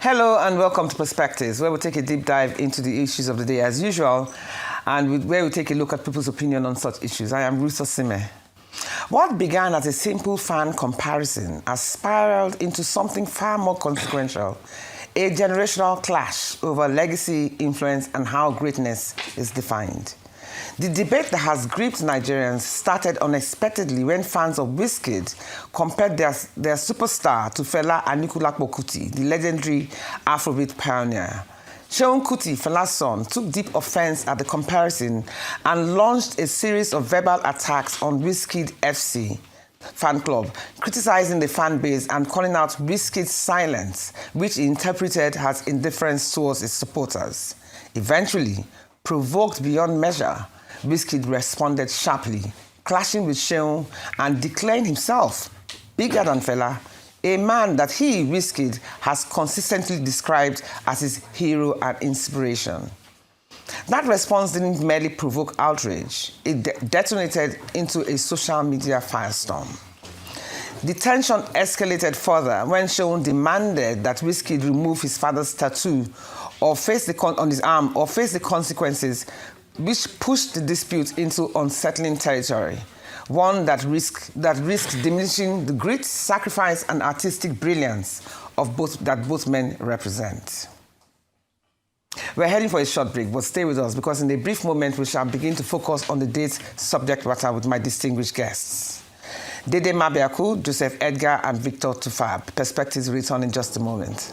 Hello and welcome to Perspectives, where we take a deep dive into the issues of the day as usual, and where we take a look at people's opinion on such issues. I am Ruth Osime. What began as a simple fan comparison has spiraled into something far more consequential, a generational clash over legacy, influence, and how greatness is defined. The debate that has gripped Nigerians started unexpectedly when fans of Wizkid compared their superstar to Fela Anikulapo Kuti, the legendary Afrobeat pioneer. Seun Kuti, Fela's son, took deep offense at the comparison and launched a series of verbal attacks on Wizkid FC fan club, criticizing the fan base and calling out Wizkid's silence, which he interpreted as indifference towards his supporters. Eventually, provoked beyond measure, Wizkid responded sharply, clashing with Seun and declaring himself bigger than Fela, a man that he, Wizkid, has consistently described as his hero and inspiration. That response didn't merely provoke outrage, it detonated into a social media firestorm. The tension escalated further when Seun demanded that Wizkid remove his father's tattoo or face on his arm or face the consequences, which pushed the dispute into unsettling territory, one that risked diminishing the grit, sacrifice, and artistic brilliance of both men represent. We're heading for a short break, but stay with us because in a brief moment we shall begin to focus on the day's subject matter with my distinguished guests. Dede Mabiaku, Joseph Edgar, and Victor Tufab. Perspectives return in just a moment.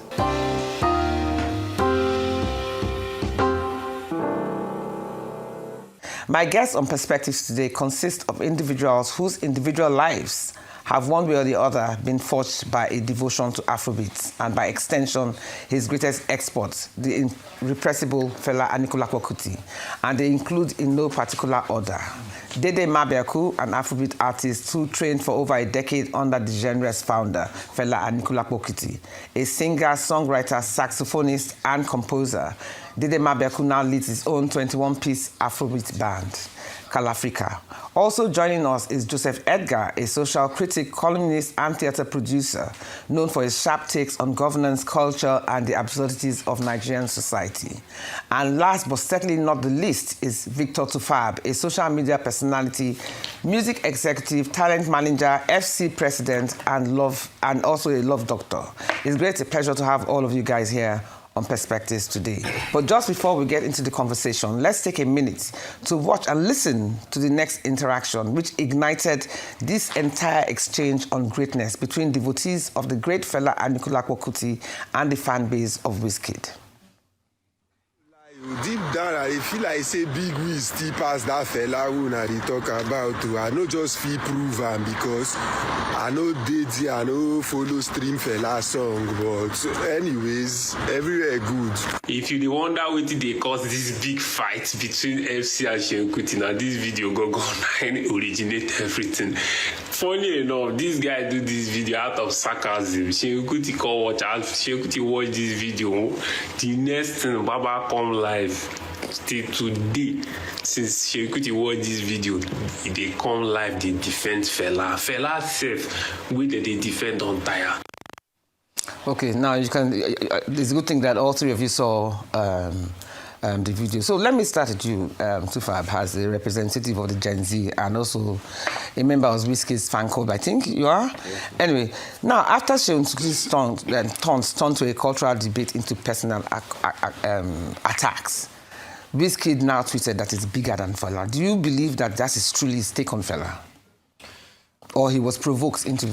My guests on Perspectives today consist of individuals whose individual lives have one way or the other been forged by a devotion to Afrobeat and by extension his greatest export, the irrepressible Fela Anikulapo Kuti, and they include in no particular order. Dede Mabiaku, an Afrobeat artist who trained for over a decade under the genre's founder, Fela Anikulapo Kuti, a singer, songwriter, saxophonist, and composer. Dede Mabiaku now leads his own 21-piece Afrobeat band, Calafrica. Also joining us is Joseph Edgar, a social critic, columnist, and theatre producer, known for his sharp takes on governance, culture, and the absurdities of Nigerian society. And last but certainly not the least is Victor Tufab, a social media personality, music executive, talent manager, FC president, and also a love doctor. It's great a pleasure to have all of you guys here on Perspectives today. But just before we get into the conversation, let's take a minute to watch and listen to the next interaction, which ignited this entire exchange on greatness between devotees of the great Fela Anikulapo Kuti and the fan base of Wizkid. Deep down, I feel like say big Wiz still pass that Fela who they talk about. I no just feel prove am because I know Dede, I know follow stream Fela song, but anyways, everywhere good. If you wonder what they cause this big fight between FC and Seun Kuti, now this video go online originate everything. Funny enough, this guy do this video out of sarcasm. Seun Kuti call watch out. Seun Kuti watch this video. The next thing, Baba come live. Till today, since Seun Kuti watch this video, they come live, they defend Fela. Fela safe, we they defend on tire. Okay, now you can. It's a good thing that all three of you saw the video. So let me start with you, Tufab, as a representative of the Gen Z and also a member of Wizkid's fan club, I think you are? Yeah. Anyway, now after Seun Kuti's turned to a cultural debate into personal attacks, Wizkid now tweeted that it's bigger than Fela. Do you believe that that is truly his take on Fela? Or he was provoked into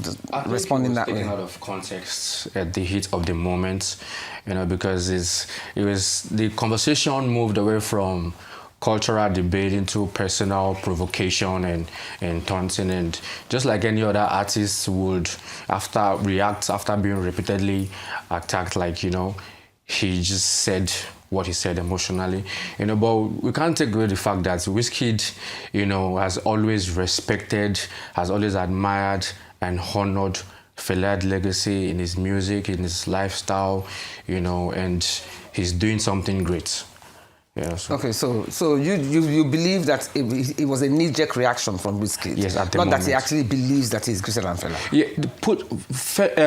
responding that way? Taken out of context at the heat of the moment, because it was the conversation moved away from cultural debate into personal provocation and taunting, and just like any other artist would after being repeatedly attacked, he just said what he said emotionally, but we can't take away the fact that Wizkid, has always respected, has always admired and honored Fela's legacy in his music, in his lifestyle, and he's doing something great. Yeah, so. Okay, so you believe that it was a knee-jerk reaction from Wizkid? Yes, at the Not moment. that he actually believes that he's greater than Fela. Yeah,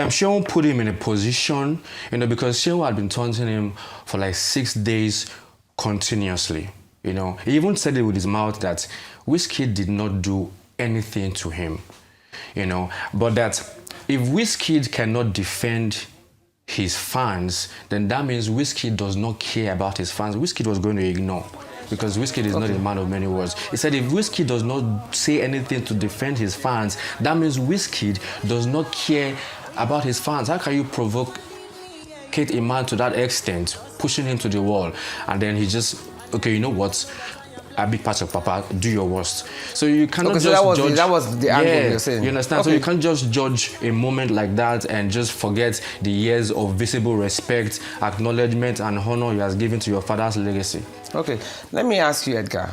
Shehu put him in a position, because Shehu had been taunting him for like 6 days continuously. He even said it with his mouth that Wizkid did not do anything to him. But that if Wizkid cannot defend his fans, then that means Wizkid does not care about his fans. Wizkid was going to ignore, because Wizkid is not a man of many words. He said if Wizkid does not say anything to defend his fans, that means Wizkid does not care about his fans. How can you provocate a man to that extent, pushing him to the wall, and then he just, okay, you know what? A big part of Papa, do your worst. So you cannot just judge. That was the angle you're saying. You understand? Okay. So you can't just judge a moment like that and just forget the years of visible respect, acknowledgement, and honor you has given to your father's legacy. Okay, let me ask you, Edgar,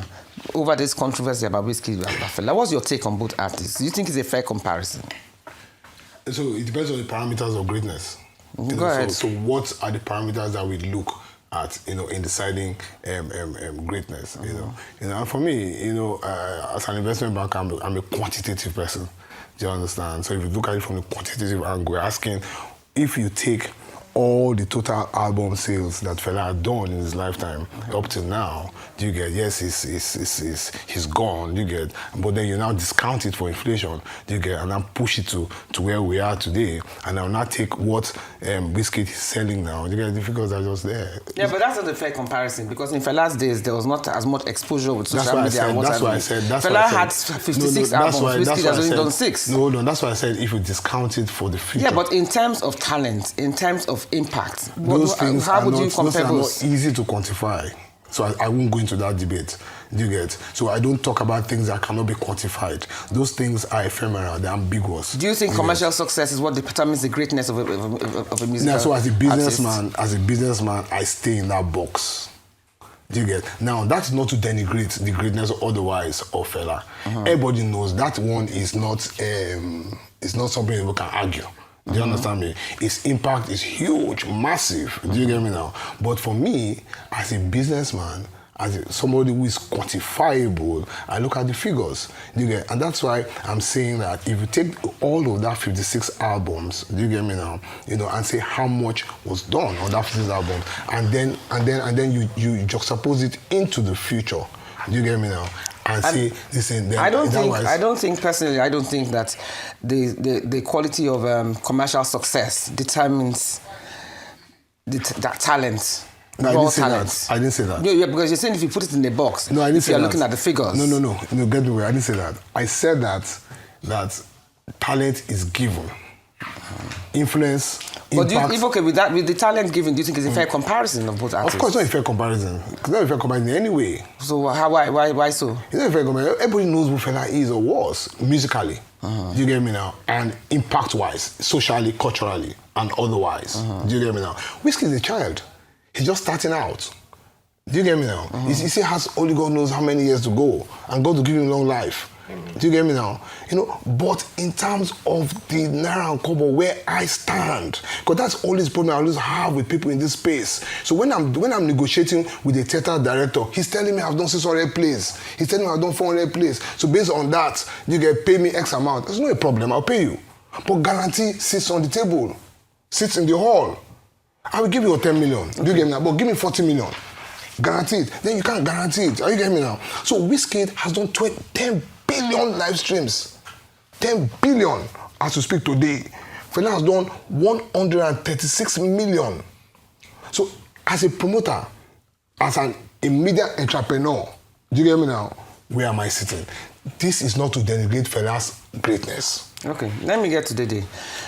over this controversy about Wizkid and Fela, what's your take on both artists? Do you think it's a fair comparison? So it depends on the parameters of greatness. Go ahead. So what are the parameters that we look at, in deciding greatness, and for me, as an investment banker, I'm a quantitative person. Do you understand? So if you look at it from the quantitative angle, we're asking if you take all the total album sales that Fela had done in his lifetime up to now, do you get? Yes, he's gone, do you get? But then you now discount it for inflation, do you get? And now push it to where we are today, and I'll now take what Wizkid is selling now. Do you get? The figures are just there. Yeah, but that's not a fair comparison, because in Fela's days there was not as much exposure with social media. That's why I said. Fela had 56 albums. Wizkid has only done 6. No, that's why I said if you discount it for the future. Yeah, but in terms of talent, in terms of impact, those things how would you compare those? those? Are not easy to quantify. So I won't go into that debate. Do you get? So I don't talk about things that cannot be quantified. Those things are ephemeral, they're ambiguous. Do you think commercial success is what determines the greatness of a musical Yeah, so as a businessman, artist? I stay in that box. Do you get? Now, that's not to denigrate the greatness or otherwise of Fela. Everybody knows that one is not something people can argue. Do you understand me? Its impact is huge, massive. Do you get me now? But for me, as a businessman, as somebody who is quantifiable, I look at the figures. Do you get? And that's why I'm saying that if you take all of that 56 albums, do you get me now? And say how much was done on that 56 albums, and then you juxtapose it into the future. Do you get me now? And say, listen, I don't think personally, I don't think that the quality of commercial success determines that talent. No, I didn't say that. I didn't say that. Yeah, because you're saying if you put it in a box, no, I didn't say you're that. looking at the figures. No, get me where. I didn't say that. I said that talent is given. Influence, but impact. with the talent given, do you think it's a fair comparison of both artists? Of course, it's not a fair comparison. It's not a fair comparison anyway. So why so? It's not a fair comparison. Everybody knows who Fela is or was musically. Do you get me now? And impact-wise, socially, culturally, and otherwise. Do you get me now? Wizkid is a child. He's just starting out. Do you get me now? He still has only God knows how many years to go, and God will give him long life. Do you get me now? But in terms of the Naira and Kobo, where I stand, because that's always the problem I always have with people in this space. So when I'm negotiating with a theater director, he's telling me I've done 600 plays. He's telling me I've done 400 plays. So based on that, you get pay me X amount. There's no problem. I'll pay you. But guarantee sits on the table, sits in the hall. I will give you 10 million. Do you get me now? But give me 40 million. Guarantee it. Then you can't guarantee it. Are you getting me now? So Wizkid has done 10 billion live streams. 10 billion as we speak today. Fela has done 136 million. So as a promoter, as a media entrepreneur, do you get me now? Where am I sitting? This is not to denigrate Fela's greatness. Okay, let me get to Dede.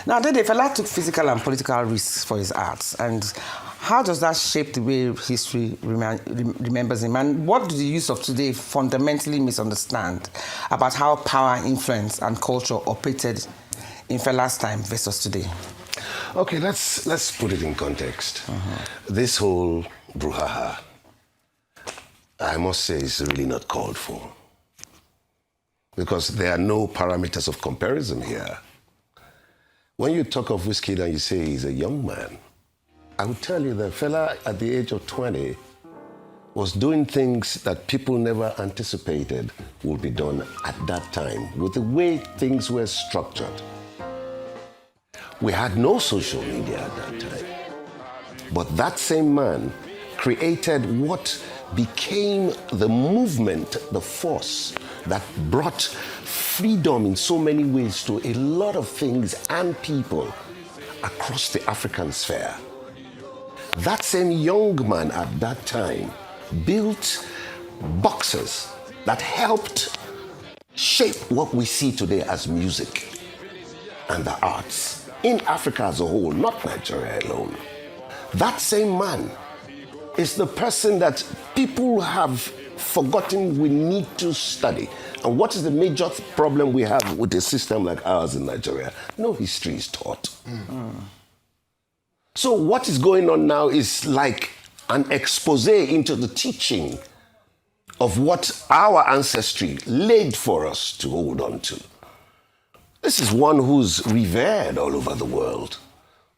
Now, Dede, Fela took physical and political risks for his arts, and how does that shape the way history remembers him? And what do the youth of today fundamentally misunderstand about how power, influence, and culture operated in Fela's time versus today? Okay, let's put it in context. This whole brouhaha, I must say, is really not called for. Because there are no parameters of comparison here. When you talk of Wizkid and you say he's a young man, I would tell you that Fela at the age of 20 was doing things that people never anticipated would be done at that time with the way things were structured. We had no social media at that time. But that same man created what became the movement, the force that brought freedom in so many ways to a lot of things and people across the African sphere. That same young man at that time built boxes that helped shape what we see today as music and the arts in Africa as a whole, not Nigeria alone. That same man is the person that people have forgotten we need to study. And what is the major problem we have with a system like ours in Nigeria? No history is taught. So what is going on now is like an expose into the teaching of what our ancestry laid for us to hold on to. This is one who's revered all over the world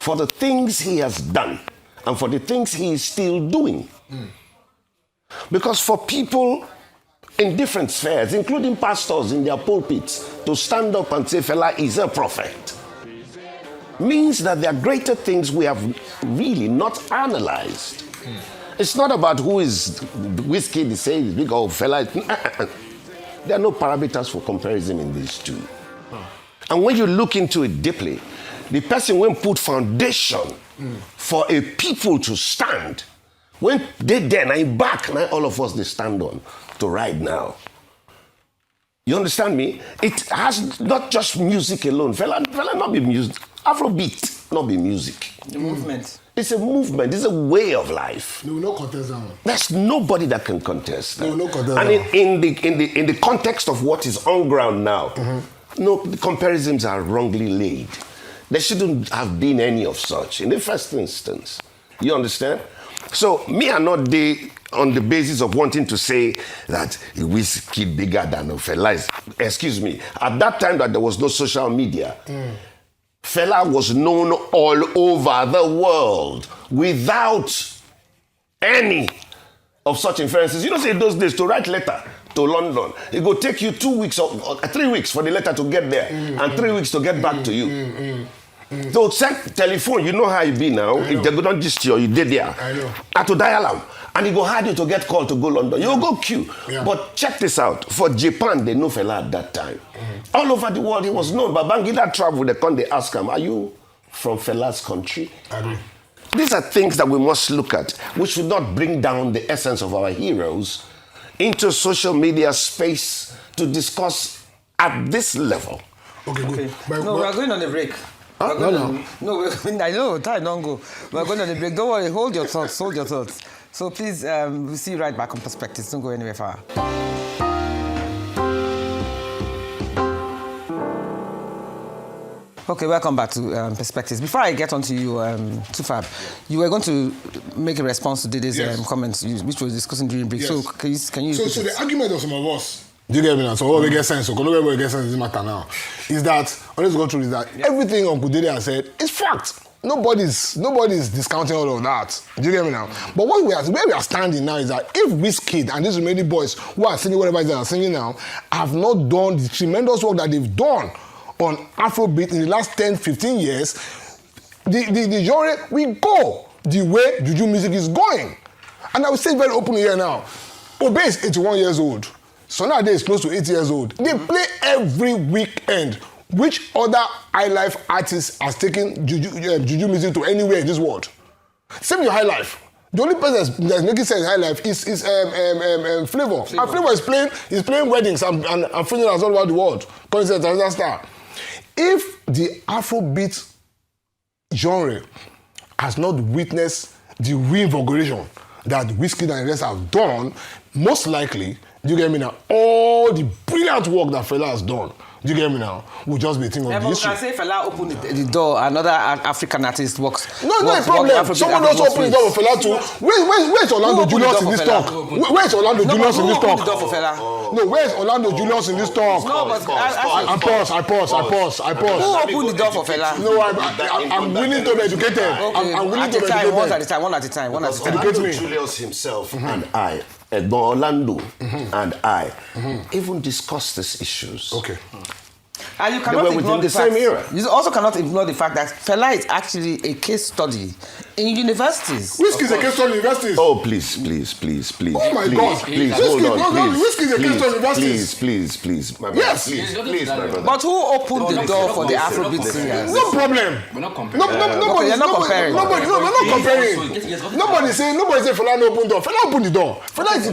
for the things he has done and for the things he is still doing. Because for people in different spheres, including pastors in their pulpits, to stand up and say Fela is a prophet, means that there are greater things we have really not analyzed. It's not about who is Wizkid is saying is big or Fela. There are no parameters for comparison in these two. And when you look into it deeply, the person when put foundation for a people to stand, when they then I back, now all of us they stand on to ride now. You understand me? It has not just music alone. Fela not be music. Afrobeat not be music. The movement. It's a movement. It's a way of life. No, no contest that one. There's nobody that can contest that. No contest and that in the context of what is on ground now, no, the comparisons are wrongly laid. There shouldn't have been any of such in the first instance. You understand? So me are not there on the basis of wanting to say that Wizkid bigger than Fela. Excuse me. At that time that there was no social media, Fela was known all over the world without any of such inferences. You don't say those days to write letter to London. It will take you 2 weeks or 3 weeks for the letter to get there and 3 weeks to get back to you. So check telephone, you know how it be now. If they go down this year, you did there. I know. Had to dial out. And it go hard you to get called to go London. You'll go queue. Yeah. But check this out. For Japan, they know Fela at that time. All over the world, he was known. Babangida traveled, they come, they ask him, are you from Fela's country? I do. These are things that we must look at. We should not bring down the essence of our heroes into social media space to discuss at this level. Okay, good. No, we are going on a break. No, I know, time don't go. We're going on a break. Don't worry, hold your thoughts. So please, we'll see you right back on Perspectives. Don't go anywhere far. Okay, welcome back to Perspectives. Before I get on to you, Tufab, you were going to make a response to Dede's comments, which we were discussing during break. Yes. So can you? So the argument of some of us, do you get me now? So what we get sense, so we get sense in this matter now, is that, let's go through is that everything Uncle Dede has said is fact. Nobody's discounting all of that. Do you get me now? But where we are standing now is that if Wizkid and these remaining boys who are singing whatever they are singing now have not done the tremendous work that they've done on Afrobeat in the last 10, 15 years, the genre will go the way Juju music is going. And I will say very openly here now, Obe is 81 years old. Sonade is close to 80 years old. They play every weekend. Which other high life artist has taken Juju music to anywhere in this world? Same with high life. The only person that's making sense in high life is Flavor. And Flavor is playing weddings and funerals all over the world. Concerts and star. If the Afrobeat genre has not witnessed the reinvigoration that Wizkid and the rest have done, most likely, do you get me now, all the brilliant work that Fela has done, do you get me now, will just be a thing of the history. Can say Fela opened the door, another African artist works. No, no problem. Someone else opened the door for Fela too. Where's Orlando Julius in this talk? Where's Orlando Julius in this talk? Who opened the door for Fela? No, where's Orlando Julius in this talk? No, but I pause. Who opened the door for Fela? No, I'm willing to be educated. Okay. I'm willing to be One educated. at a time, one at a time, one at a time. Educate me. Julius himself and I, Edgar Orlando and I, even discussed these issues. Okay. And you They cannot were ignore within the the same fact. era. You also cannot ignore the fact that Fela is actually a case study in universities. Wizkid is a case study in universities. Oh, please. Oh my please, God. Please, Wizkid, hold on, no, please. Wizkid is a case study in universities. Please, my brother. Yes. Please, my brother. But who opened the door for the Afrobeat singers? No problem. We're not comparing. Okay, you're not comparing. We're not comparing. Nobody say Fela no open door. Fela open the door. Fela is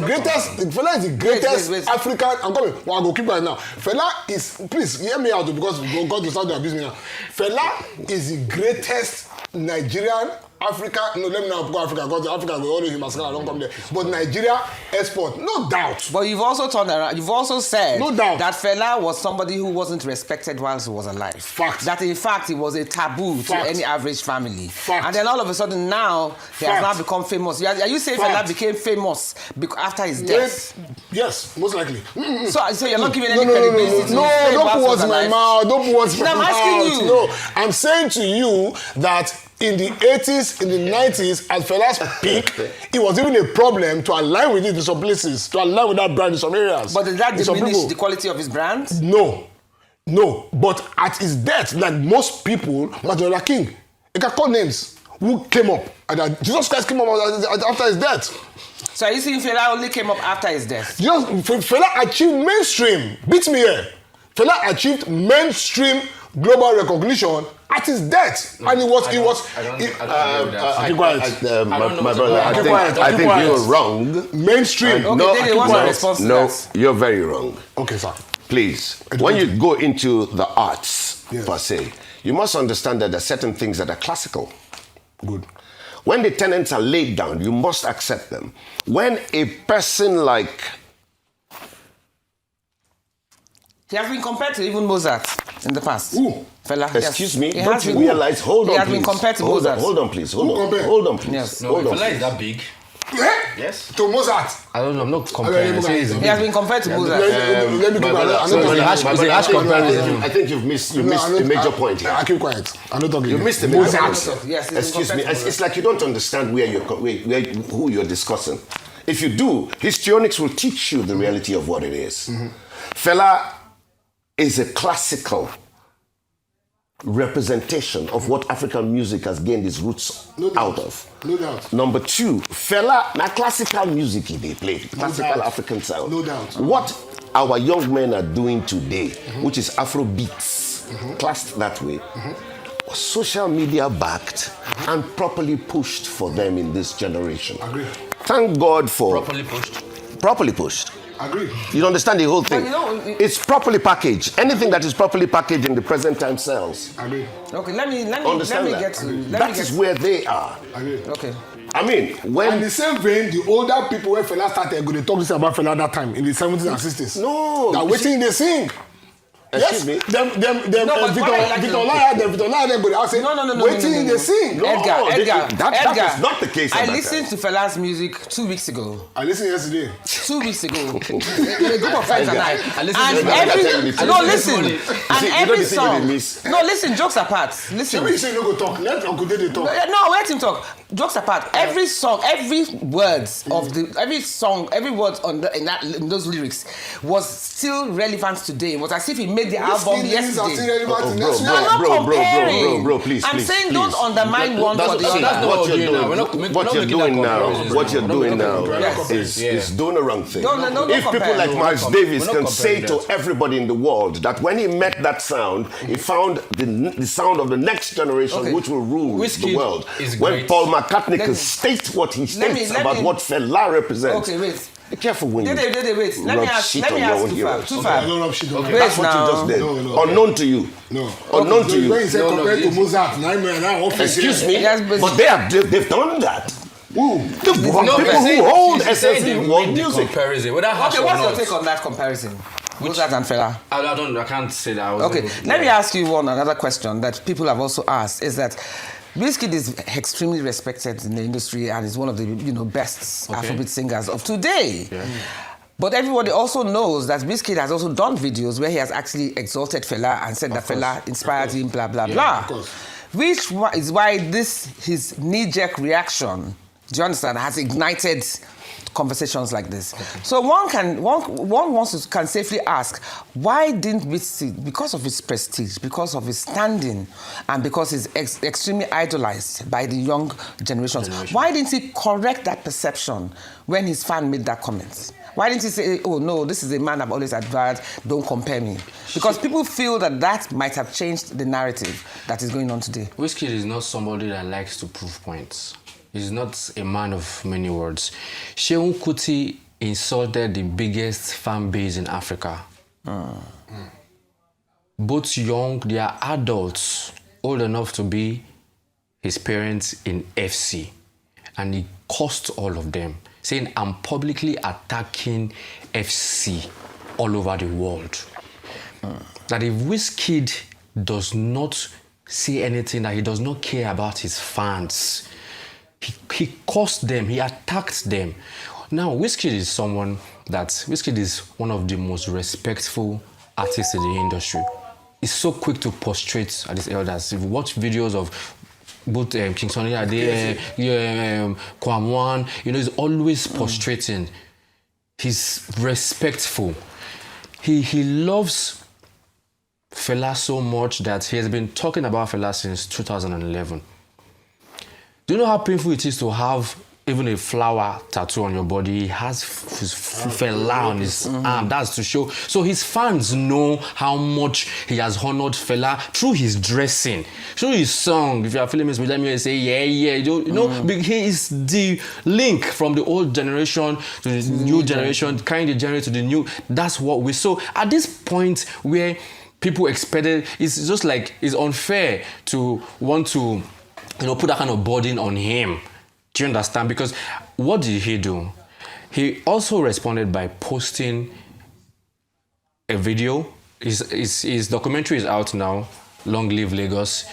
the greatest Wait. African. I'm coming. Well, I'll go keep right now. Fela is, please hear me out because God will start to abuse me now. Fela is the greatest Nigerian Africa, no, let me not go Africa, because Africa will always be mascara, don't come there. But Nigeria export, no doubt. But you've also turned around, you've also said No doubt. that Fela was somebody who wasn't respected whilst he was alive. Fact. That in fact it was a taboo Fact. to any average family. Fact. And then all of a sudden now he has Fact. now become famous. Are you saying Fact. Fela became famous after his death? Yes, most likely. So you're not giving any credibility to No, his fame don't whilst put he was words in my alive? mouth. Don't put words in my I'm mouth. asking you. No, I'm saying to you that in the 80s, in the 90s, at Fela's peak, it was even a problem to align with it in some places, to align with that brand in some areas. But did that In some diminish people. the quality of his brand? No. But at his death, like most people, Martin Luther King, you can call names who came up. And Jesus Christ came up after his death. So are you saying Fela only came up after his death? Fela achieved mainstream. Beat me here. Fela achieved mainstream global recognition at his death, and it was. Keep quiet, my brother. I think you're wrong. Mainstream. Okay, Dede, what's your response to No, that? you're very wrong. Okay, sir. Please, when you go into the arts Yes. per se, you must understand that there are certain things that are classical. Good. When the tenets are laid down, you must accept them. When a person like He has been compared to even Mozart in the past. Who? Fela. Excuse me, He don't has you been- realize? Hold on, He has please. been compared to Hold Mozart. on, please. Who compared? Hold on, please. Yes. No, Hold on, Fela is please. that big. Yes. To Mozart. I don't know. I'm not comparing. I'm saying he's He big. has been compared to Mozart. Let me keep quiet. I'm not talking. It's a harsh comparison. I think you've missed a major point here. I keep quiet. I'm not talking. You missed a major Mozart. point. Yes, he's been Excuse me. compared to It's like you don't understand who you're discussing. If you do, histrionics will teach you the reality of what it is. Fela is a classical representation of what African music has gained its roots out of. No doubt. Number two, Fela, na classical music they play, classical doubt. African sound. No doubt. What our young men are doing today, which is Afrobeats, classed that way, was social media backed and properly pushed for them in this generation. Agree. Thank God for Properly pushed. properly pushed. Agree. You understand the whole thing? you know, it's properly packaged. Anything that is properly packaged in the present time sells. Agree. Okay, let me Understand get that? to That is where they are. Agree. Okay. I mean, And when in the same vein, the older people when Fela started, they talk this about Fela that time in the 70s and 60s. No, That you waiting they sing. Excuse me? Them, No, but what I like Victor is- Laya, them, but I say, No. waiting they sing. No. Edgar, that is not the case I at that listened to Fela's music 2 weeks ago. I listened yesterday. 2 weeks ago, a group of friends and I. I listened And to Edgar. every no, listen, See, and you know every the thing with song. the miss? No, listen. Jokes apart. Listen. Maybe you say you no go talk. Let Uncle Dede talk. No, let him talk. Jokes apart. Every song, every words of the every song, every word in those lyrics was still relevant today. It was as if he made the album yesterday. Bro, please. I'm saying don't undermine one for the See, other. what We're you're doing now Yes. is doing the wrong thing. Don't If people compare. like Miles Davis We're not can say comparing to that. everybody in the world that when he met that sound, he found the sound of the next generation Okay. which will rule Wizkid the world. is When great. Paul McCartney Let can me- state what he let me- states let about me- what Fela represents. Okay, wait. Be careful when you Dede, wait. Let me rub ask shit on your own Tufab. heroes. I Tufab. don't know shit. Okay. That's what now. you just did. No. Unknown to you. No. Unknown to When you. you say compared to Mozart, now Excuse me, Yes, but- but they've done that. Who? The people who hold essence in world music. Comparison. Whether harsh Okay, or what's your not. take on that comparison? Mozart and Fela. I can't say that. Okay, let me ask you another question that people have also asked is that Wizkid is extremely respected in the industry and is one of the best Afrobeat singers of today. Yeah. But everybody also knows that Wizkid has also done videos where he has actually exalted Fela and said that Fela inspired him, blah, blah, blah. Which is why his knee-jerk reaction, do you understand, has ignited conversations like this. So one can safely ask, why didn't Wizkid, because of his prestige, because of his standing, and because he's extremely idolized by the young generations, why didn't he correct that perception when his fan made that comment? Why didn't he say, oh no, this is a man I've always admired, don't compare me? Because people feel that might have changed the narrative that is going on today. Wizkid is not somebody that likes to prove points. He's not a man of many words. Seun Kuti insulted the biggest fan base in Africa. Both young, they are adults, old enough to be his parents in FC. And he cursed all of them, saying, I'm publicly attacking FC all over the world. That if Wizkid does not say anything, that he does not care about his fans, he cursed them, he attacked them. Now, Wizkid is one of the most respectful artists in the industry. He's so quick to prostrate at his elders. If you watch videos of both King Sunny Ade, Kwamwan, he's always prostrating. He's respectful. He loves Fela so much that he has been talking about Fela since 2011. Do you know how painful it is to have even a flower tattoo on your body? He has Fela on his arm. That's to show. So his fans know how much he has honored Fela through his dressing, through his song. If you are feeling me, let me say, yeah. He is the link from the old generation to the new generation, carrying the generation to the new. That's what we saw. At this point where people expected, it's just like it's unfair to want to put that kind of burden on him. Do you understand? Because what did he do? He also responded by posting a video. His documentary is out now, Long Live Lagos.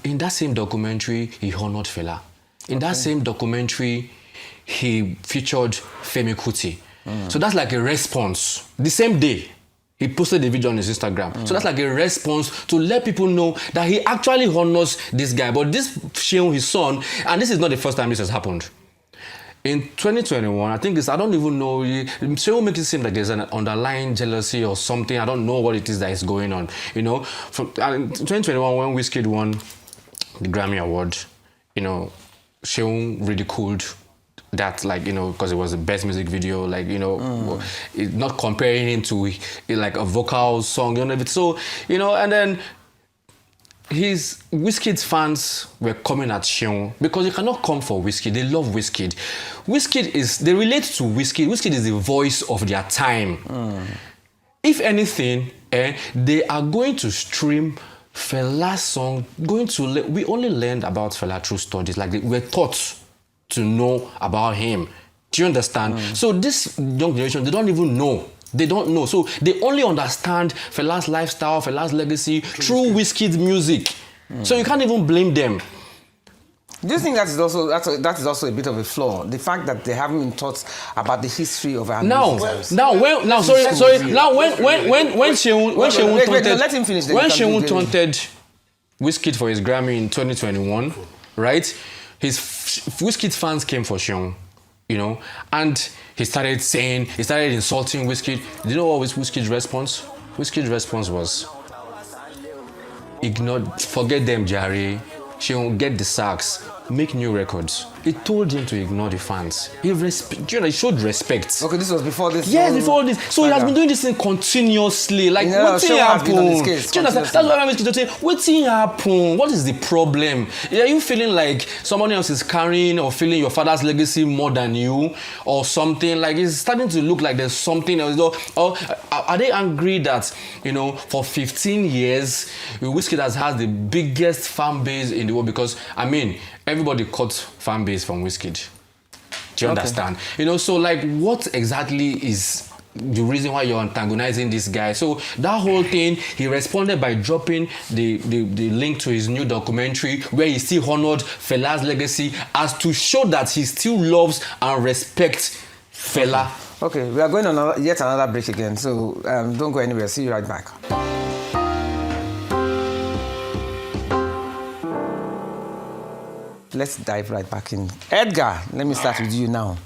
In that same documentary, he honored Fela. In that same documentary, he featured Femi Kuti. So that's like a response. The same day, he posted the video on his Instagram. So that's like a response to let people know that he actually honors this guy. But this Seun, his son, and this is not the first time this has happened. In 2021, I don't even know, Seun makes it seem like there's an underlying jealousy or something. I don't know what it is that is going on. From 2021, when Wizkid won the Grammy Award, Seun ridiculed that, because it was the best music video, not comparing him to like a vocal song, So, and then his Wizkid's fans were coming at Seun because they cannot come for Wizkid. They love Wizkid. They relate to Wizkid. Wizkid is the voice of their time. If anything, they are going to stream Fela's song. We only learned about Fela through studies. We're taught to know about him. Do you understand? So this young generation, they don't even know. They don't know. So they only understand Fela's lifestyle, Fela's legacy through Wizkid's music. So you can't even blame them. Do you think that is also a bit of a flaw? The fact that they haven't been taught about the history of our music. When Seun taunted Wizkid for his Grammy in 2021, right? His Wizkid fans came for Seun, and he started insulting Wizkid. Do you know what was Wizkid's response? Wizkid's response was, forget them, Jare. Seun, get the sax, make new records. He told him to ignore the fans. He showed respect. Okay, this was before this. Yes, before this. So he has been doing this thing continuously. What's happened? That's why I'm saying, what's happened? What is the problem? Are you feeling like someone else is carrying or feeling your father's legacy more than you, or something? It's starting to look like there's something else. Or are they angry that for 15 years Wizkid has had the biggest fan base in the world? Because everybody caught fan base from Wizkid. Do you understand? So what exactly is the reason why you're antagonizing this guy? So that whole thing, he responded by dropping the link to his new documentary where he still honored Fela's legacy as to show that he still loves and respects Fela Okay, we are going on yet another break again, so don't go anywhere. See you right back. Let's dive right back in. Edgar, let me start with you now.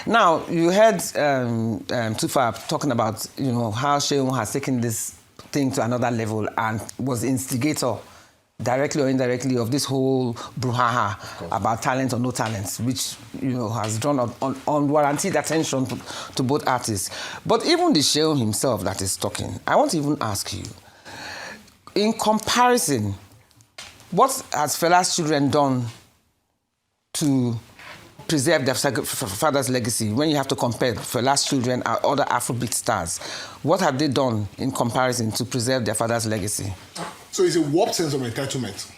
Now, you heard Tufab talking about, how Shehu has taken this thing to another level and was the instigator, directly or indirectly, of this whole brouhaha about talent or no talent, which, has drawn unwarranted attention to both artists. But even the Shehu himself that is talking, I want to even ask you, in comparison, what has Fela's children done to preserve their father's legacy? When you have to compare Fela's children and other Afrobeat stars, what have they done in comparison to preserve their father's legacy? So it's a warped sense of entitlement.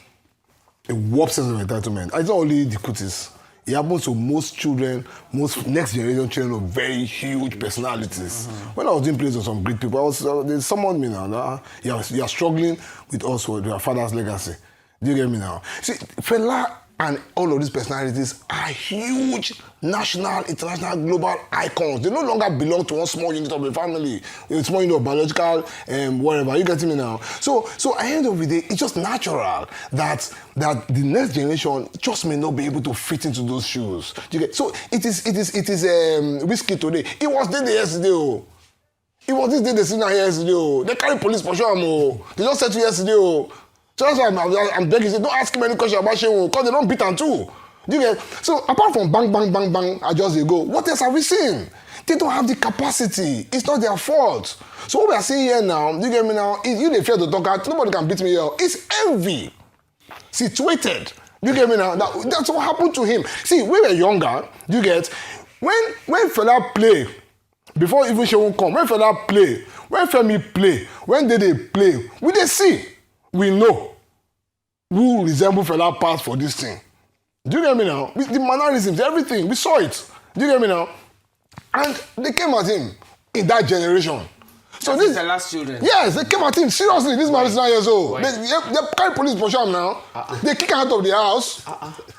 A warped sense of entitlement. It's not only the Kutis. It happens to most children, most next generation children of very huge personalities. When I was doing plays with some great people, they summoned me now. You are struggling with us, with your father's legacy. Do you get me now? See, Fela and all of these personalities are huge national, international, global icons. They no longer belong to one small unit of the family, a small unit of biological, whatever. You get me now? So at the end of the day, it's just natural that the next generation just may not be able to fit into those shoes. You get? So it is Wizkid today. It was Dede yesterday. Oh. It was this day they seen here yesterday. Oh. They carry police for sure. Oh. They just said to yesterday. Oh. So that's why I'm begging you, don't ask him any question about Shehu, because they don't beat him too. Do you get? So apart from bang, bang, bang, bang, I just they go, what else have we seen? They don't have the capacity. It's not their fault. So what we are seeing here now, do you get me now, is you they fear to talk out, nobody can beat me here. It's envy. Situated. Do you get me now? That's what happened to him. See, we were younger, do you get? When Fela play, before even Shehu come, when Fela play, when Femi play, when Dede play, we they see. We know who resemble Fela pass for this thing. Do you get me now? The mannerisms, everything, we saw it. Do you get me now? And they came at him in that generation. So this is the last children. Yes, they came at him. Seriously, this man is 9 years old. They carry police for him now. They kick him out of the house.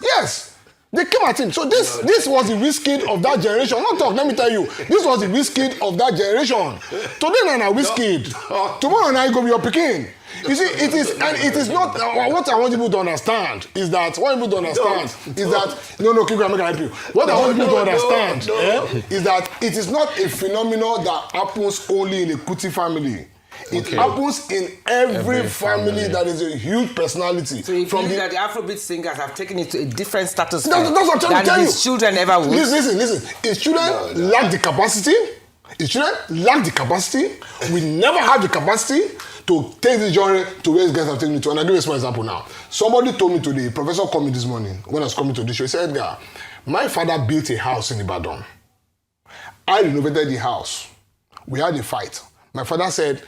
Yes. They came at him. So this was the Wizkid of that generation. Not talk, let me tell you. This was the Wizkid of that generation. Today, now Wizkid. Tomorrow, now you go be your Peking. You see, it is not, what I want people to understand is that, no, keep going, make I help you. What I want people to understand is that it is not a phenomenon that happens only in the Kuti family. It happens in every family that is a huge personality. So you feel that the Afrobeat singers have taken it to a different status that's what I'm trying to tell you. His children ever would. Listen. His children lack the capacity. We never have the capacity to take this journey to where his guys have taken me to. And I'll give you a small example now. Somebody told me today, a professor called me this morning when I was coming to this show. He said, Edgar, my father built a house in Ibadan. I renovated the house. We had a fight. My father said,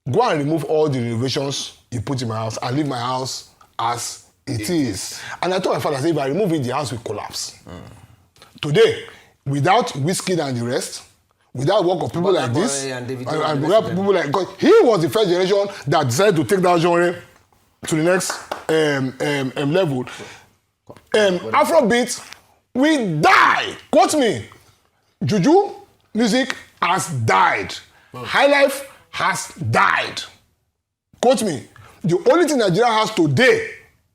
go and remove all the renovations you put in my house and leave my house as it is. And I told my father, I said, if I remove it, the house will collapse. Today, without Wizkid and the rest, without work of people like this, and without people like, because he was the first generation that decided to take that genre to the next level. Afrobeat, we die. Quote me. Juju music has died. High life has died. Quote me. The only thing Nigeria has today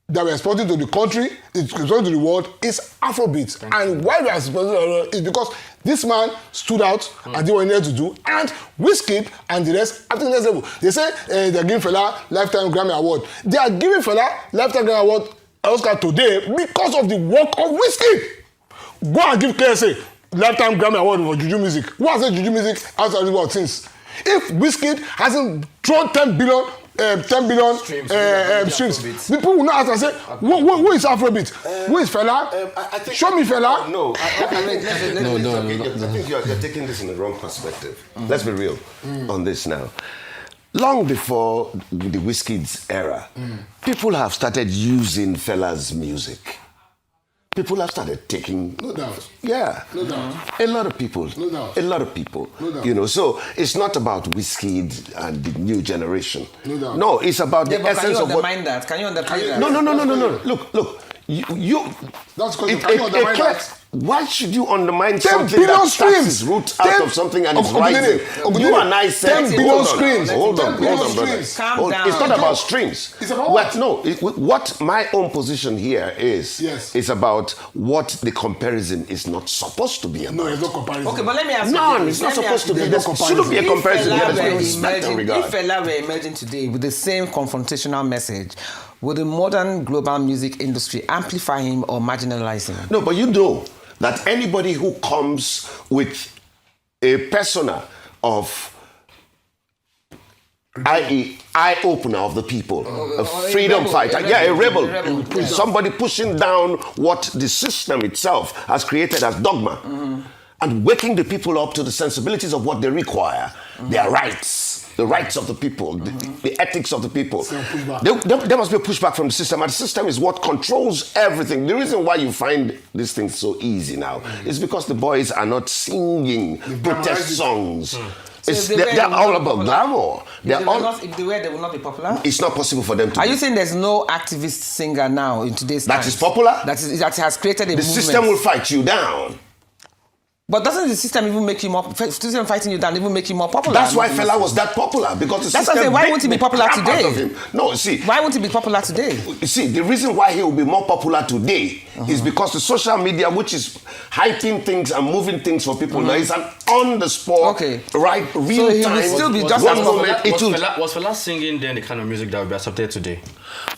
that we're exporting to the country, exporting to the world, is Afrobeat. And why we are exporting is because this man stood out and did what he needed to do, and Wizkid and the rest at the next level. They say they're giving Fela Lifetime Grammy Award. They are giving Fela Lifetime Grammy Award Oscar today because of the work of Wizkid. Go and give KSA Lifetime Grammy Award for Juju music. Who has said Juju music outside of this world since? If Wizkid hasn't thrown 10 billion streams. People will not ask and say, who is Afrobeat? Who is Fela? Show me Fela. No. I think you're taking this in the wrong perspective. Let's be real on this now. Long before the Wizkid's era, people have started using Fela's music. People have started taking... No doubt. Yeah. No doubt. A lot of people. No doubt. A lot of people. No doubt. You know, so it's not about Wizkid and the new generation. No doubt. No, it's about the essence of what... Can you undermine that? No. Look. You That's because can you undermine that? Why should you undermine 10 something billion that starts streams. its root out of something and is rising? You and I said, 10 billion streams. hold on, 10 billion brother. streams. Calm down. It's not about streams. It's about what? What my own position here is, Yes. is about what the comparison is not supposed to be about. No, there's no comparison. Okay, but let me ask you. No, this. it's not Let me supposed ask to be. you There no shouldn't be a comparison. If There Fela should be were respect and emerging- regard. If Fela were emerging today with the same confrontational message, would the modern global music industry amplify him or marginalize him? No, but you know that anybody who comes with a persona of, i.e., eye-opener of the people, a freedom fighter, a rebel, somebody pushing down what the system itself has created as dogma, and waking the people up to the sensibilities of what they require, their rights. The rights of the people, the ethics of the people. There must be a pushback from the system, and the system is what controls everything. The reason why you find these things so easy now is because the boys are not singing protest songs. They're all about glamour. If they were, they would not be popular. It's not possible for them to. Are you saying there's no activist singer now in today's that times is popular? that has created a The movement? system will fight you down. But doesn't the system even make you more? System fighting you down even make you more popular? That's why Fela was that popular, because the That's what I'm system saying. Why beat won't he be the popular crap out today? of him. No, see. Why won't he be popular today? You see, the reason why he will be more popular today is because the social media, which is hyping things and moving things for people, now is an on-the-spot, right, real So he time. will still be just one as moment. Was Fela singing then the kind of music that would be accepted today?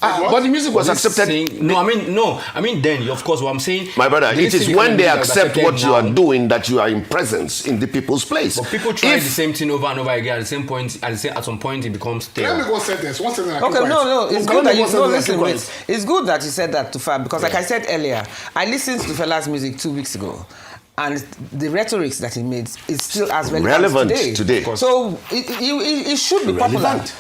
But the music was accepted. I mean then, of course, what I'm saying... My brother, they it is sing the kind when of they music that would be accept what accepted you are now. doing that you are in presence in the people's place. But people try If- the same thing over and over again. At some point, it becomes Let me stale. go sentence. One sentence. Okay, no, it's good that you listen. Wait. It's good that you said that to Fab because, like I said earlier, I listened to Fela's music 2 weeks ago, and the rhetorics that he made is still as relevant today. So it should be popular. Relevant.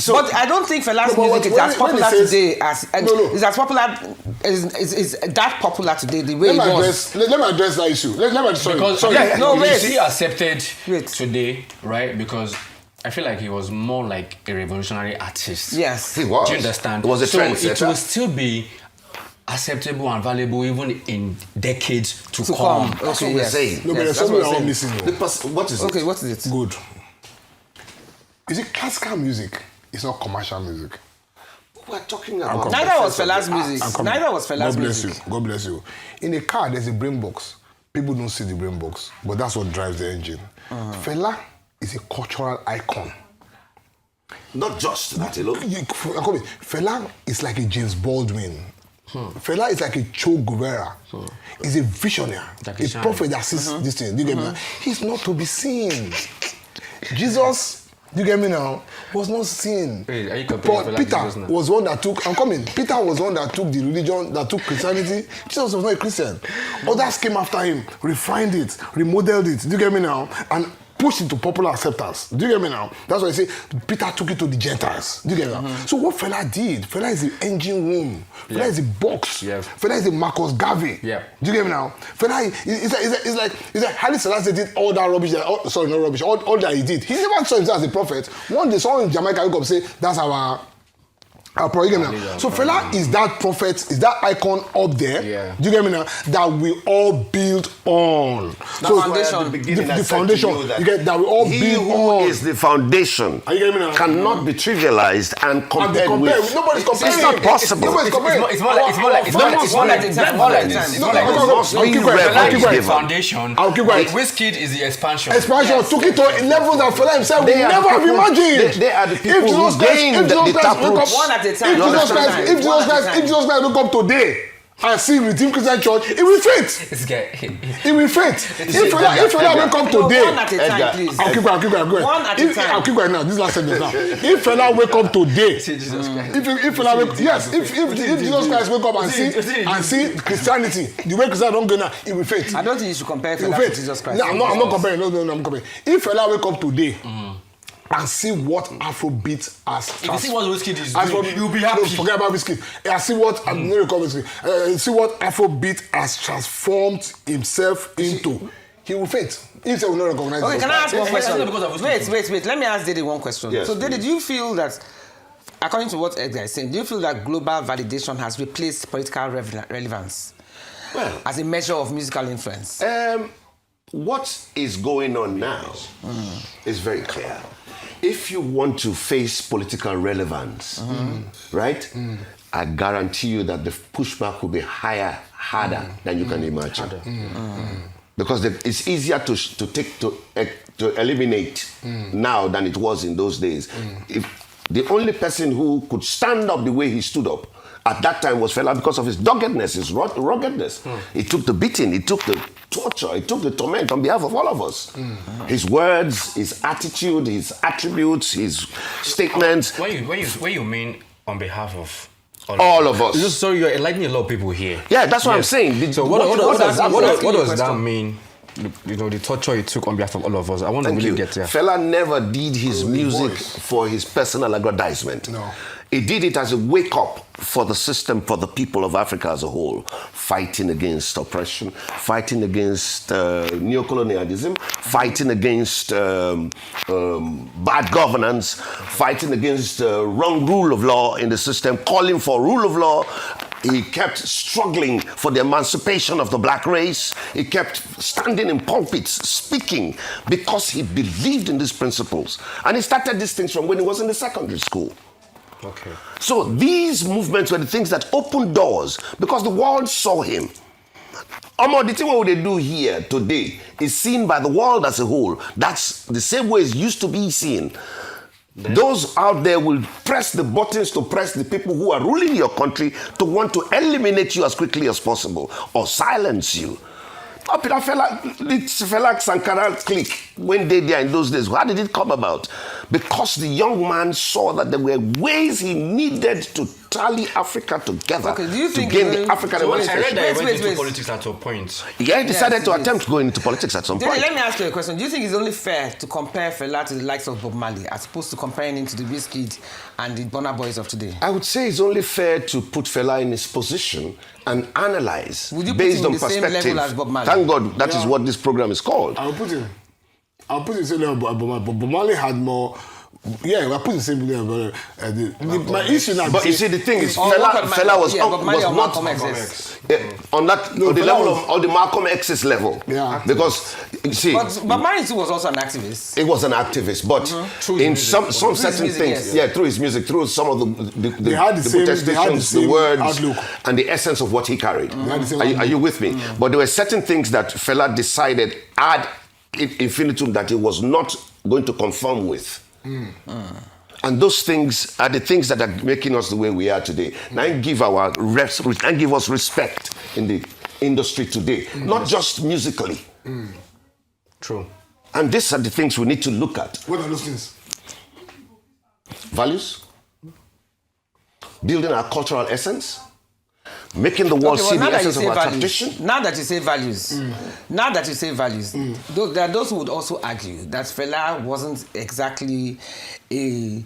But I don't think Fela's No, but music is when as he popular says- today as No. is as popular is that popular today the way Let it me was. address that issue. Let me sorry. Because sorry. No, you wait. see accepted Wait. today, right? Because I feel like he was more like a revolutionary artist. Yes. He was. Do you understand? He was a so trendsetter. it will still be acceptable and valuable even in decades to To come. come. That's Okay, what we're yes. saying. No, but Yes, there's that's something what I'm I'm saying. missing. What is it? Okay, what is it? Good. Is it classical music? It's not commercial music. We're talking about. Neither was Fela's music. I'm coming. Neither was Fela's God bless music. you. God bless you. In a car, there's a brain box. People don't see the brain box, but that's what drives the engine. Fela is a cultural icon. Not just that alone. Fela is like a James Baldwin. Fela is like a Che Guevara. He's a visionary, Like a a shine. prophet that sees this thing. Do you get me now? He's not to be seen. Jesus, do you get me now? Was not seen. Wait, are you comparing But Fela to Peter Jesus now? was one that took. I'm coming. Peter was one that took the religion, that took Christianity. Jesus was not a Christian. Others came after him, refined it, remodeled it. Do you get me now? And pushed it to popular acceptance. Do you get me now? That's why I say Peter took it to the Gentiles. Do you get me now? So what Fela did? Fela is the engine room. Fela is the box. Yeah. Fela is the Marcus Garvey. Yeah. Do you get me now? Fela is like Haile Selassie did all that rubbish. Sorry, not rubbish. All that he did. He never saw himself as a prophet. One day, someone in Jamaica woke up and say, "That's our prophet." You get me now? So Fela is that prophet, is that icon up there. Yeah. Do you get me now? That we all build on. So foundation. The foundation. You get that we all He build who on. is the foundation Are you getting me now? cannot be trivialized and compared with. Nobody's comparing. It's not possible. Nobody's comparing. It's more like this. It's more like this. I'll keep going. Fela is the given. foundation. I'll keep going. Wizkid is the expansion. Expansion took it to levels that Fela himself would They are never the have people- imagined. they are the If people Jesus who Christ- gained if Jesus the Christ taproot. wake up- One at a time. If Jesus Christ wake up today and see Redeemed Christian Church, it will fit. This guy. It will fit. If Fela wake up today, One at a time, Edgar. please. I'll keep going. One at a time. I'll keep going now. This last sentence now. If Fela wake up today, Jesus Christ. if Fela wake, yes, if Jesus Christ wake up and see Christianity, the way Christians don't go now, it will fit. I don't think you should compare It will Fela to fit. Jesus Christ. No, I'm not comparing. No, I'm comparing. If Fela wake up today and see what Afrobeat has, If you see what Wizkid is Afrobeat- doing, you'll be happy. No, forget about Wizkid. I see what I'm not recalling Wizkid. See what Afrobeat has transformed himself into. He will fit. If they will not recognize. Okay, Jesus can I Christ. ask one question? because of Wizkid. Wait. Let me ask Dede one question. Yes, So, Dede, please. do you feel that, according to what Edgar is saying, do you feel that global validation has replaced political relevance? as a measure of musical influence? What is going on now is very clear. If you want to face political relevance, right, I guarantee you that the pushback will be higher, harder than you can imagine. Because it's easier to eliminate now than it was in those days. If the only person who could stand up the way he stood up at that time was Fela because of his doggedness, his ruggedness. He took the beating, he took the torture, he took the torment on behalf of all of us. His words, his attitude, his attributes, his statements. What you mean on behalf of all of us? So you're enlightening a lot of people here. Yeah, that's what I'm saying. So what does that mean? You know, the torture he took on behalf of all of us. I want to really get there. Fela never did his music for his personal aggrandizement. No. He did it as a wake-up for the system, for the people of Africa as a whole, fighting against oppression, fighting against neocolonialism, fighting against bad governance, fighting against wrong rule of law in the system, calling for rule of law. He kept struggling for the emancipation of the black race. He kept standing in pulpits, speaking, because he believed in these principles. And he started these things from when he was in the secondary school. Okay. So these movements were the things that opened doors because the world saw him. The thing what they do here today is seen by the world as a whole. That's the same way it used to be seen. Those out there will press the buttons to press the people who are ruling your country to want to eliminate you as quickly as possible or silence you. Fela Sankara clique when they there in those days. How did it come about? Because the young man saw that there were ways he needed to tally Africa together to gain the African emancipation. I read that he went into politics at some point. Yeah, he decided to attempt going into politics at some point. Let me ask you a question. Do you think it's only fair to compare Fela to the likes of Bob Marley as opposed to comparing him to the Wizkid and the Burna Boys of today? I would say it's only fair to put Fela in his position and analyze Would you based put him on in the same perspective. level as Bob Marley? Thank God that is what this program is called. I'll put it in the same level, but Bob Marley had more. Yeah, I put the same level. My issue now. But you see, the thing is, Fela was not on that the level of the Malcolm X's level. Yeah. Because you see, but Marley too was also an activist. He was an activist, but in some certain things, through his music, through some of the protestations, the words, outlook, and the essence of what he carried. Are you with me? But there were certain things that Fela decided ad infinitum that he was not going to conform with. And those things are the things that are making us the way we are today. And give us respect in the industry today, not just musically. True. And these are the things we need to look at. What are those things? Values, building our cultural essence, making the world see the essence of our tradition. Now that you say values, there are those who would also argue that Fela wasn't exactly a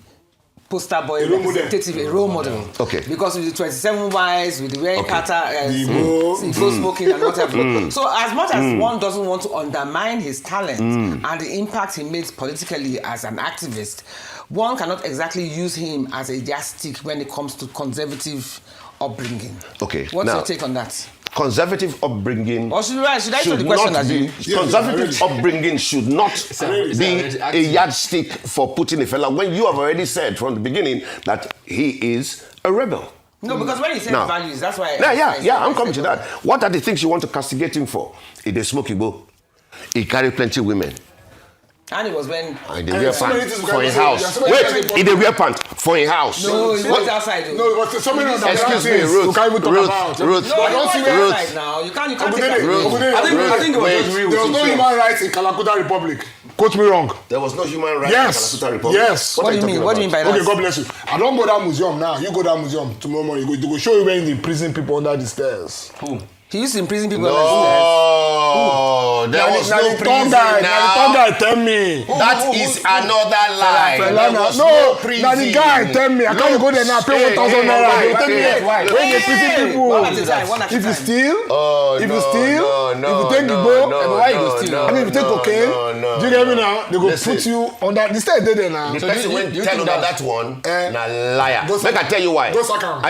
poster boy representative, a role model. Okay. Because with the 27 wives, with the wearing Igbo smoking and whatever. So as much as one doesn't want to undermine his talent and the impact he made politically as an activist, one cannot exactly use him as a yardstick when it comes to conservative upbringing. Okay. What's your take on that? Conservative upbringing. Or should I show the question as you? Conservative upbringing should not be a yardstick for putting a Fela when you have already said from the beginning that he is a rebel. No, because when he said values, that's why. I'm coming to that. What are the things you want to castigate him for? He did smoke Igbo. He carried plenty of women. And it was when... In the wear pant for a house. Wait, in the wear pant for a house. No, it was outside though. No, but so many excuse me, Ruth. You can't even talk about. Ruth. No, it was outside now. You can't take that. I think it was just real. There was no human rights in Kalakuta Republic. Quote me wrong. There was no human rights in Kalakuta Republic? Yes. What do you mean? What do you mean by that? Okay, God bless you. I don't go to that museum now. You go to that museum tomorrow morning. They go show you where they imprison people under the stairs. Who? He used to imprison people No. under the stairs. No, there was no prison Now the now. guy tell me. That is another lie. Fela, There was no, prison. now the guy tell me. I can't go there now. Pay 1,000 naira. They tell me when they prison people. If you steal, if you take the boat, why you go steal? And if you take cocaine, do you get me now? They go put you on that. They stay there now. The person went tell about that one, na liar. Make I tell you why. Go sack am.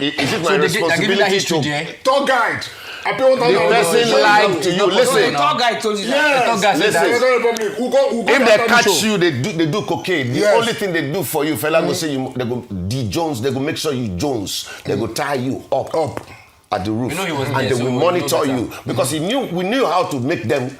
Is it my responsibility to Tour guide. I pay 1,000 the person lied to you? Listen. The tour guide told you that. Yes. Listen. Who go If they catch show? you, they do cocaine. The only thing they do for you, fella, go say you, they go Jones. They go make sure you Jones. They go tie you up at the roof, You know he was and there, they so will we monitor know you because we knew how to make them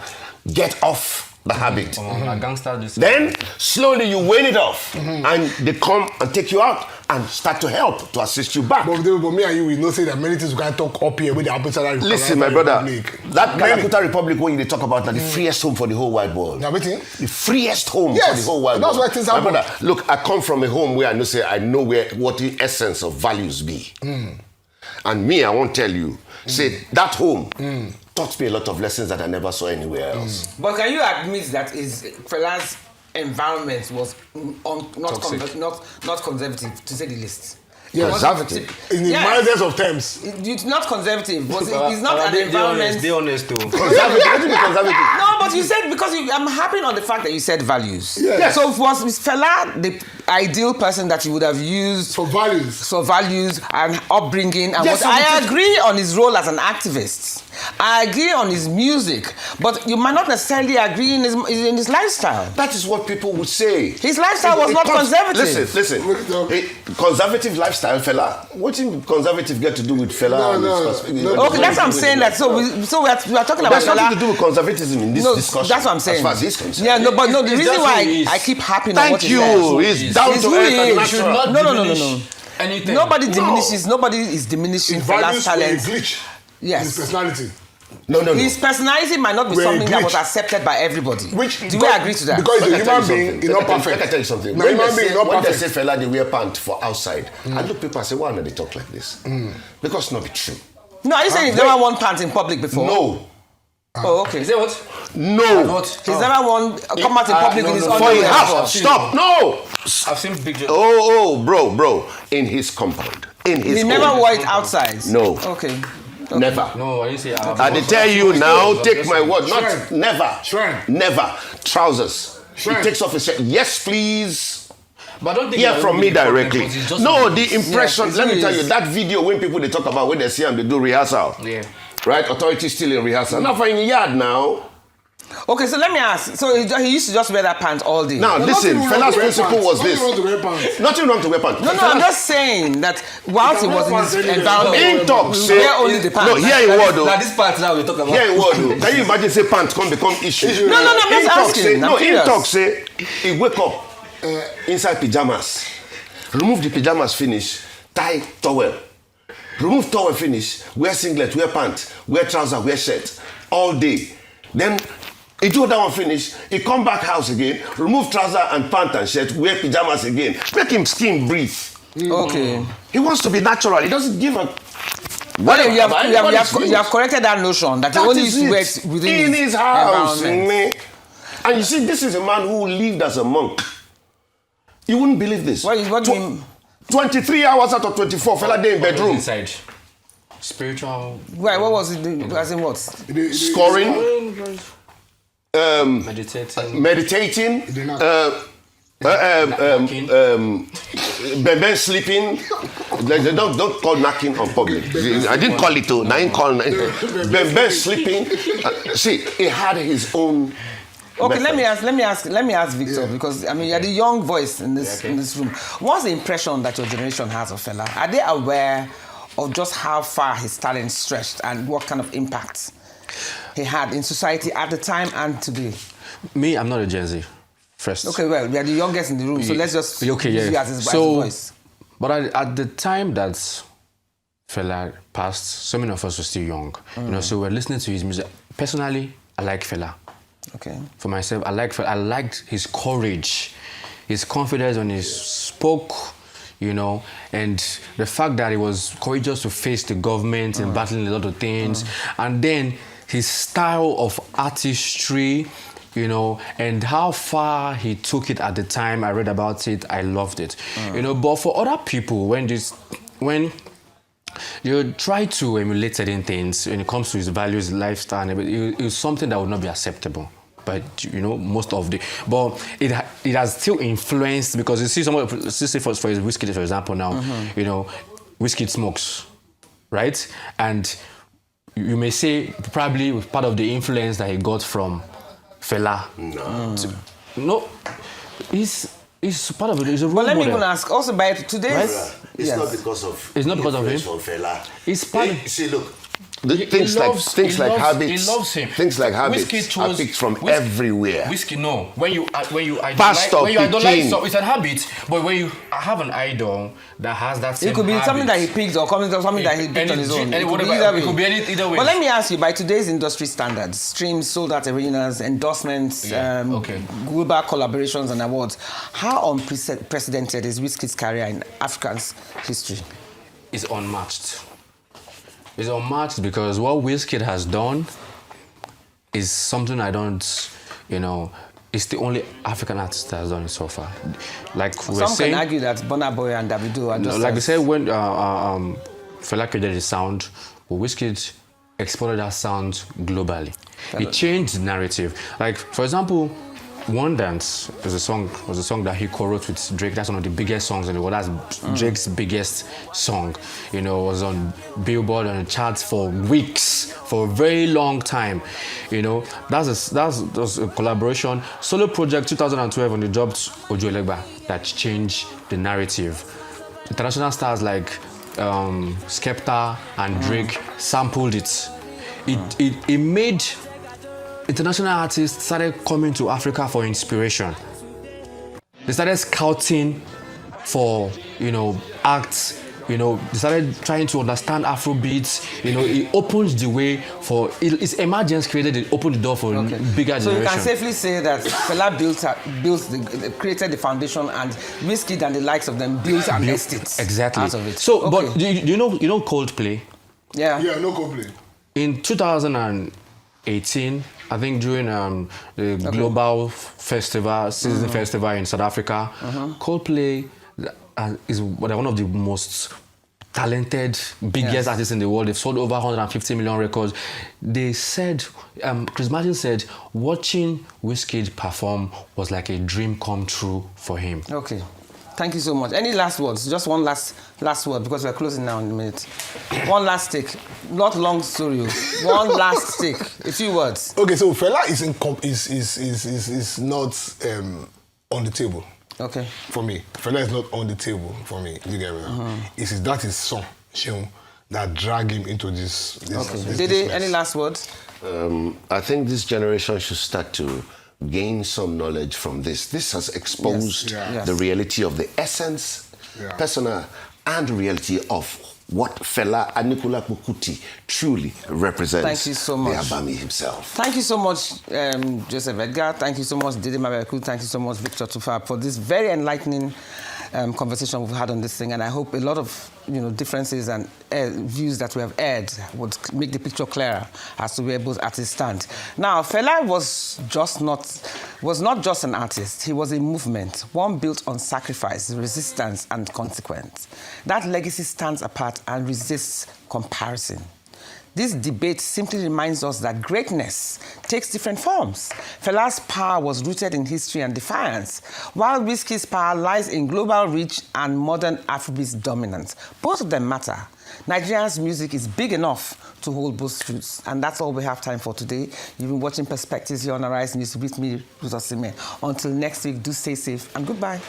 get off the habit. A gangster this. Then slowly you wane it off, and they come and take you out and start to help to assist you back. But me and you, we know say that many things we can talk up here with the happen inside. Listen, my brother, that Kalakuta Republic when they talk about that the freest home for the whole wide world. Now, waiting. The freest home for Yes, the whole wide that's world. why things My happen. brother, look, I come from a home where I know what the essence of values be. And me, I won't tell you. Say that home taught me a lot of lessons that I never saw anywhere else. But can you admit that Fela's environment was not conservative, to say the least? Yes. Conservative. In the mildest of terms. It's not conservative. It's not an environment. They honest too. Conservative. What do you mean conservative? No, but you said I'm happy on the fact that you said values. Yes. So was Fela the ideal person that you would have used For values. for values and upbringing and Yes, what I agree on his role as an activist. I agree on his music, but you might not necessarily agree in his lifestyle. That is what people would say. His lifestyle was not conservative. Listen. Conservative lifestyle, fella. What did conservative get to do with fella? No. Okay, that's what I'm saying. That we are talking about There's nothing Fela. to do with conservatism in this No, discussion. that's what I'm saying. As far as he's concerned. Yeah, no, but no. The It's reason just why who he is. I keep harping on what Thank he you. says. He's down It's to who earth he and is. natural. No. Anything. Nobody diminishes. Nobody is diminishing Fela's Values were a talent. glitch. Yes. His personality. No. His personality might not be We're a something that glitch. was accepted by everybody. Do we because- agree to that? Because he's a Let me tell human you being, something. he's not Let me perfect. tell you something. Now, When human being, not they perfect. say fella, they wear pants for outside, I look people and say, why not they talk like this? Because it's not be true. No, are you saying he's never worn pants in public before? No. Oh, okay. Is that what? No. He's never worn come out in public with his no, For his underwear house. before. Stop. No. I've seen pictures. Oh, bro. In his compound. In his He home. never wore it outside. No. Okay. Never. No, I didn't say. I did tell you now, take my word. Not Shrine. never. Shrine. Never. Trousers. Shrine. He takes off his shirt. Yes, please. But I don't think Hear that from would me be the problem, directly. because it's just No, a- the impression. Yes, let me it tell is. you, that video when people they talk about when they see and they do rehearsal. Yeah. Right? Authorities still in rehearsal. Now for in the yard now. Okay, so let me ask. So he used to just wear that pants all day. Now listen, Nothing wrong Fela's to wear principle pants. was Nothing this. wrong to wear pants. Nothing wrong to wear pants. No, I'm just saying that whilst he can was wear in his pants anyway. environment, In talk, we say. wear only the pants. No, here in word though. Now this part now we talk about. Here in word though. Can you imagine say pants come become issue? No, I'm In just talk asking. say, I'm no, in curious. talk say he wake up inside pajamas. Remove the pajamas finish, tie towel. Remove towel finish, wear singlet, wear pants, wear trouser, wear shirt all day. Then he do that one finish, he come back house again, remove trouser and pants and shirt, wear pajamas again. Make him skin breathe. Okay. He wants to be natural. He doesn't give a Well, you about anybody's have views. corrected that notion that he That only is used to wear it. it within in his house. environment. Man. And you see, this is a man who lived as a monk. You wouldn't believe this. What do you mean? 23 hours out of 24, fella day in bedroom. Inside. Spiritual. Why? What was it? As in what? Scoring, Meditating. meditating, did not. Bebe sleeping. They don't call knocking on public. I didn't call it too. I didn't call Bebe sleeping. See, he had his own. Okay, method. let me ask Victor, because I mean you're the young voice in this room. What's the impression that your generation has of Fela? Are they aware of just how far his talent stretched and what kind of impact he had in society at the time and today? Me, I'm not a Gen Z. First. Okay, well, we are the youngest in the room, so let's just Okay, use yeah. you as his So, voice. but at the time that Fela passed, so many of us were still young. You know, so we're listening to his music. Personally, I like Fela. Okay. For myself, I liked his courage, his confidence when he spoke, you know, and the fact that he was courageous to face the government and battling a lot of things. And then his style of artistry, you know, and how far he took it at the time. I read about it. I loved it. You know, but for other people, when you try to emulate certain things when it comes to his values, lifestyle, it's something that would not be acceptable. But you know, most of the, but it has still influenced, because you see someone, for his Wizkid, for example, now, you know, Wizkid smokes, right? And you may say probably part of the influence that he got from Fela. No, it's part of it. It's a role But let me model. even ask, also by today's... Right? It's not because of. It's not because of him. From Fela. It's part of. See, look. Things Like habits. He loves him. Things like habits Wizkid are picked from everywhere. Wizkid, no. When you Pastor idolize, so it's a habit. But when you have an idol that has that same It could be habit, something that he picked or something that he picked on his own. It could be either way. But let me ask you, by today's industry standards, streams, sold out arenas, endorsements, global collaborations and awards, how unprecedented is Wizkid's career in Africa's history? It's unmatched. It's unmatched because what Wizkid has done is something I don't, you know, it's the only African artist that has done it so far. Like Some can argue that Burna Boy and Davido are just... Like we said, when Fela created the sound, well, Wizkid exported that sound globally. It changed the narrative. Like, for example, One Dance was a song that he co-wrote with Drake. That's one of the biggest songs in the world. That's Drake's biggest song. You know, it was on Billboard on the charts for weeks, for a very long time. You know, that's a collaboration. Solo project 2012 when they dropped Ojo Elegba that changed the narrative. International stars like Skepta and Drake sampled it. It made international artists started coming to Africa for inspiration. They started scouting for, you know, acts. You know, they started trying to understand Afrobeats. You know, it opened the way for its emergence. It opened the door for bigger generation. So you can safely say that Fela created the foundation, and Wizkid and the likes of them built an estate exactly out of it. So, but do you know Coldplay? Yeah. Yeah, no Coldplay. In 2018, I think during the global festival, season festival in South Africa, Coldplay is one of the most talented, biggest artists in the world. They've sold over 150 million records. They said, Chris Martin said, watching Wizkid perform was like a dream come true for him. Okay. Thank you so much. Any last words? Just one last word, because we're closing now in a minute. One last take. Not long story. One last take. A few words. Okay, so Fela is not on the table. Okay. For me, Fela is not on the table for me. You get me now? That is song, Sheung, that drag him into this. Okay. Dede, any last words? I think this generation should start to gain some knowledge from this. This has exposed the reality of the essence, personal, and reality of what Fela Anikulapo Kuti truly represents. Thank you so much. The Abami himself. Thank you so much, Joseph Edgar. Thank you so much, Dede Mabiaku. Thank you so much, Victor Tufab, for this very enlightening conversation we've had on this thing. And I hope a lot of differences and views that we have aired would make the picture clearer as to where both artists stand. Now, Fela was not just an artist. He was a movement, one built on sacrifice, resistance, and consequence. That legacy stands apart and resists comparison. This debate simply reminds us that greatness takes different forms. Fela's power was rooted in history and defiance, while Wizkid's power lies in global reach and modern Afrobeat dominance. Both of them matter. Nigeria's music is big enough to hold both truths, and that's all we have time for today. You've been watching Perspectives here on Arise News with me, Ruth Osime. Until next week, do stay safe and goodbye.